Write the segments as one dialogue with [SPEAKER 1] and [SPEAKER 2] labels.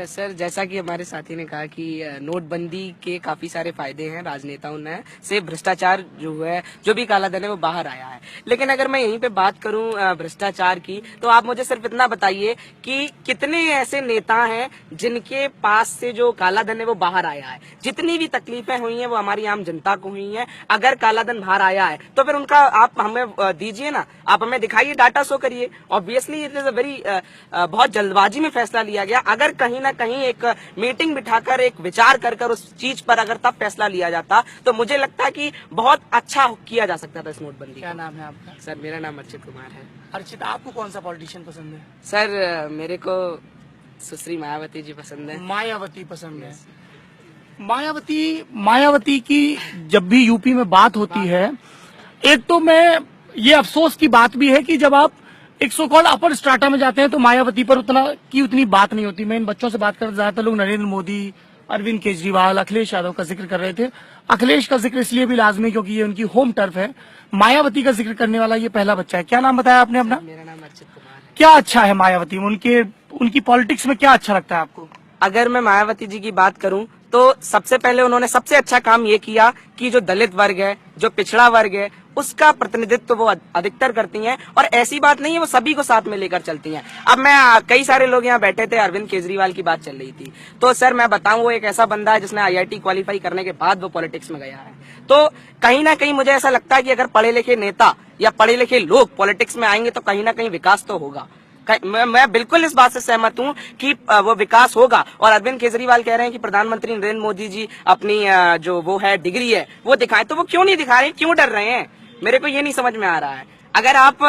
[SPEAKER 1] Sir, जैसा कि हमारे साथी ने कहा कि नोटबंदी के काफी सारे फायदे हैं राजनेताओं ने से भ्रष्टाचार जो है, जो भी काला धन है वो बाहर आया है। लेकिन अगर मैं यहीं पे बात करूं भ्रष्टाचार की, तो आप मुझे सिर्फ इतना बताइए कि कितने ऐसे नेता हैं जिनके पास से जो काला धन है वो बाहर आया है। जितनी भी तकलीफें हुई हैं वो हमारी आम जनता को हुई हैं। अगर काला धन बाहर आया है तो फिर उनका आप हमें दीजिए ना, आप हमें दिखाइए, डाटा शो करिए। Obviously it is a very बहुत जल्दबाजी में फैसला लिया गया। अगर कहीं ना कहीं एक मीटिंग बिठाकर एक विचार कर कर उस चीज पर अगर तब फैसला लिया जाता तो मुझे लगता है कि बहुत अच्छा किया जा सकता था इस नोटबंदी।
[SPEAKER 2] क्या नाम है आपका?
[SPEAKER 1] सर, मेरा नाम अर्चित कुमार है।
[SPEAKER 2] अर्चित, आपको कौन सा पॉलिटिशियन पसंद है?
[SPEAKER 1] सर, मेरे को सुश्री मायावती जी पसंद है।
[SPEAKER 2] मायावती पसंद है। मायावती की जब भी यूपी में बात होती है, एक तो मैं ये अफसोस की बात भी है कि जब आप एक सो कॉल्ड अपर स्ट्राटा में जाते हैं तो मायावती पर उतनी बात नहीं होती। मैं इन बच्चों से बात कर, ज्यादातर लोग नरेंद्र मोदी, अरविंद केजरीवाल, अखिलेश यादव का जिक्र कर रहे थे। अखिलेश का जिक्र इसलिए भी लाजमी क्योंकि ये उनकी होम टर्फ है। मायावती का जिक्र करने वाला ये पहला बच्चा है। क्या नाम बताया आपने अपना?
[SPEAKER 1] मेरा नाम अर्चित कुमार है।
[SPEAKER 2] क्या अच्छा है मायावती में? उनकी पॉलिटिक्स में क्या अच्छा लगता है आपको?
[SPEAKER 1] अगर मैं मायावती जी की बात करूं तो सबसे पहले उन्होंने सबसे अच्छा काम ये किया कि जो दलित वर्ग है, जो पिछड़ा वर्ग है, उसका प्रतिनिधित्व वो अधिकतर करती हैं। और ऐसी बात नहीं है, वो सभी को साथ में लेकर चलती हैं। अब मैं कई सारे लोग यहाँ बैठे थे, अरविंद केजरीवाल की बात चल रही थी, तो सर मैं बताऊं वो एक ऐसा बंदा है जिसने IIT क्वालिफाई करने के बाद वो पॉलिटिक्स में गया है। तो कहीं ना कहीं मुझे ऐसा लगता है कि अगर पढ़े लिखे नेता या पढ़े लिखे लोग पॉलिटिक्स में आएंगे तो कहीं ना कहीं विकास तो होगा। मैं बिल्कुल इस बात से सहमत हूं कि वो विकास होगा। और अरविंद केजरीवाल कह रहे हैं कि प्रधानमंत्री नरेंद्र मोदी जी अपनी जो वो है डिग्री है वो दिखाएं, तो वो क्यों नहीं दिखा रहे, क्यों डर रहे हैं? मेरे को ये नहीं समझ में आ रहा है। अगर आप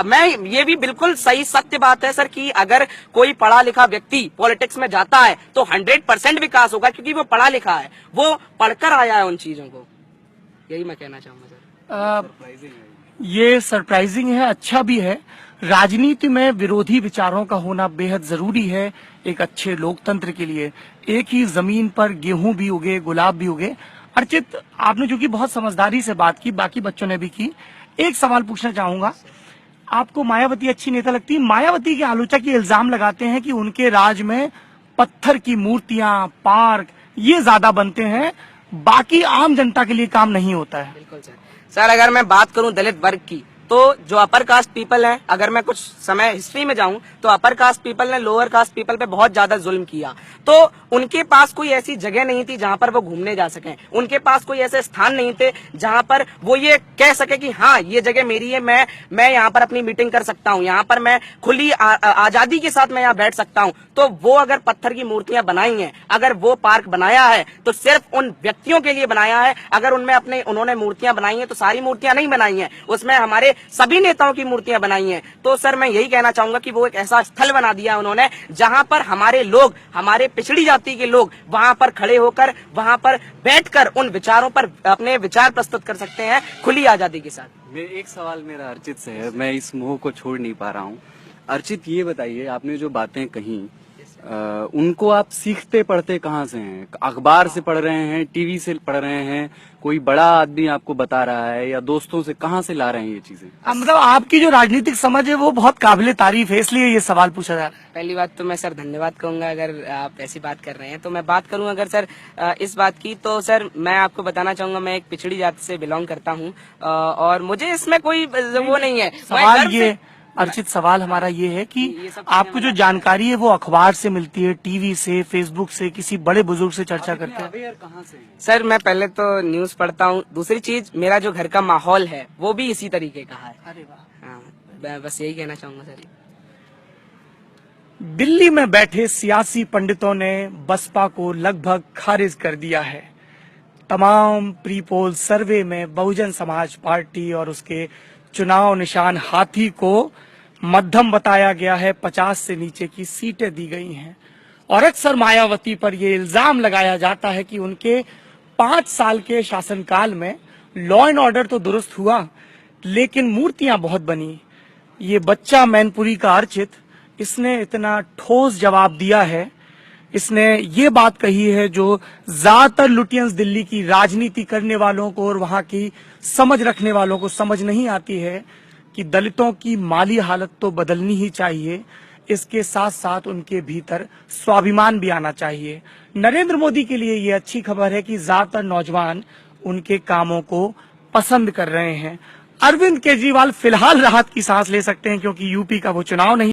[SPEAKER 1] मैं ये भी बिल्कुल सही सत्य बात है सर कि अगर कोई पढ़ा लिखा व्यक्ति पॉलिटिक्स में जाता है तो 100% विकास होगा, क्योंकि वो पढ़ा लिखा है, वो पढ़कर आया है उन चीजों को। यही मैं कहना चाहूंगा सर।
[SPEAKER 2] ये सरप्राइजिंग है, अच्छा भी है। राजनीति में विरोधी विचारों का होना बेहद जरूरी है एक अच्छे लोकतंत्र के लिए। एक ही जमीन पर गेहूं भी उगे, गुलाब भी उगे। अर्चित, आपने जो कि बहुत समझदारी से बात की, बाकी बच्चों ने भी की, एक सवाल पूछना चाहूंगा। आपको मायावती अच्छी नेता लगती है? मायावती के आलोचक ये इल्जाम लगाते हैं कि उनके राज में पत्थर की मूर्तियां, पार्क ये ज्यादा बनते हैं, बाकी आम जनता के लिए काम नहीं होता है।
[SPEAKER 1] बिल्कुल सर। सर, अगर मैं बात करूं दलित वर्ग की, तो जो अपर कास्ट पीपल है, अगर मैं कुछ समय हिस्ट्री में जाऊं तो अपर कास्ट पीपल ने लोअर कास्ट पीपल पे बहुत ज्यादा जुल्म किया। तो उनके पास कोई ऐसी जगह नहीं थी जहां पर वो घूमने जा सकें, उनके पास कोई ऐसे स्थान नहीं थे जहां पर वो ये कह सके कि हाँ ये जगह मेरी है, मैं यहाँ पर अपनी मीटिंग कर सकता हूँ, यहाँ पर मैं खुली आजादी के साथ मैं यहाँ बैठ सकता हूँ। तो वो अगर पत्थर की मूर्तियां बनाई हैं, अगर वो पार्क बनाया है तो सिर्फ उन व्यक्तियों के लिए बनाया है। अगर उनमें उन्होंने मूर्तियां बनाई हैं तो सारी मूर्तियां नहीं बनाई हैं, उसमें हमारे सभी नेताओं की मूर्तियां बनाई हैं। तो सर मैं यही कहना चाहूंगा कि वो एक ऐसा स्थल बना दिया उन्होंने जहां पर हमारे लोग, हमारे पिछड़ी जाति के लोग वहां पर खड़े होकर, वहां पर बैठकर उन विचारों पर अपने विचार प्रस्तुत कर सकते हैं खुली आजादी के साथ।
[SPEAKER 3] एक सवाल मेरा अर्चित से है, मैं इस मोह को छोड़ नहीं पा रहा हूँ। अर्चित, ये बताइए, आपने जो बातें कही उनको आप सीखते पढ़ते कहाँ से हैं? अखबार से पढ़ रहे हैं, टीवी से पढ़ रहे हैं, कोई बड़ा आदमी आपको बता रहा है, या दोस्तों से? कहाँ से ला रहे हैं ये चीजें?
[SPEAKER 2] मतलब आपकी जो राजनीतिक समझ है वो बहुत काबिले तारीफ है, इसलिए ये सवाल पूछा जा रहा है।
[SPEAKER 1] पहली बात तो मैं सर धन्यवाद कहूंगा अगर आप ऐसी बात कर रहे हैं। तो मैं बात करूं अगर सर इस बात की, तो सर मैं आपको बताना चाहूंगा मैं एक पिछड़ी जाति से बिलोंग करता हूं और मुझे इसमें कोई वो नहीं है।
[SPEAKER 2] सवाल ये अर्चित, सवाल हमारा ये है कि आपको जो जानकारी है वो अखबार से मिलती है, टीवी से, फेसबुक से, किसी बड़े बुजुर्ग से चर्चा करते हैं?
[SPEAKER 3] कहाँ से?
[SPEAKER 1] सर मैं पहले तो न्यूज पढ़ता हूँ, दूसरी चीज मेरा जो घर का माहौल है वो भी इसी तरीके का है।
[SPEAKER 2] अरे वाह।
[SPEAKER 1] हाँ, मैं बस यही कहना चाहूंगा सर।
[SPEAKER 2] दिल्ली में बैठे सियासी पंडितों ने बसपा को लगभग खारिज कर दिया है। तमाम प्री पोल सर्वे में बहुजन समाज पार्टी और उसके चुनाव निशान हाथी को मध्यम बताया गया है, 50 से नीचे की सीटें दी गई हैं। और अक्सर मायावती पर यह इल्जाम लगाया जाता है कि उनके 5 साल के शासनकाल में लॉ एंड ऑर्डर तो दुरुस्त हुआ लेकिन मूर्तियां बहुत बनी। ये बच्चा मैनपुरी का अर्चित, इसने इतना ठोस जवाब दिया है, इसने ये बात कही है जो ज्यादातर लुटियंस दिल्ली की राजनीति करने वालों को और वहां की समझ रखने वालों को समझ नहीं आती है कि दलितों की माली हालत तो बदलनी ही चाहिए। इसके साथ साथ उनके भीतर स्वाभिमान भी आना चाहिए। नरेंद्र मोदी के लिए ये अच्छी खबर है कि ज्यादातर नौजवान उनके कामों को पसंद कर रहे हैं। अरविंद केजरीवाल फिलहाल राहत की सांस ले सकते हैं क्योंकि यूपी का वो चुनाव नहीं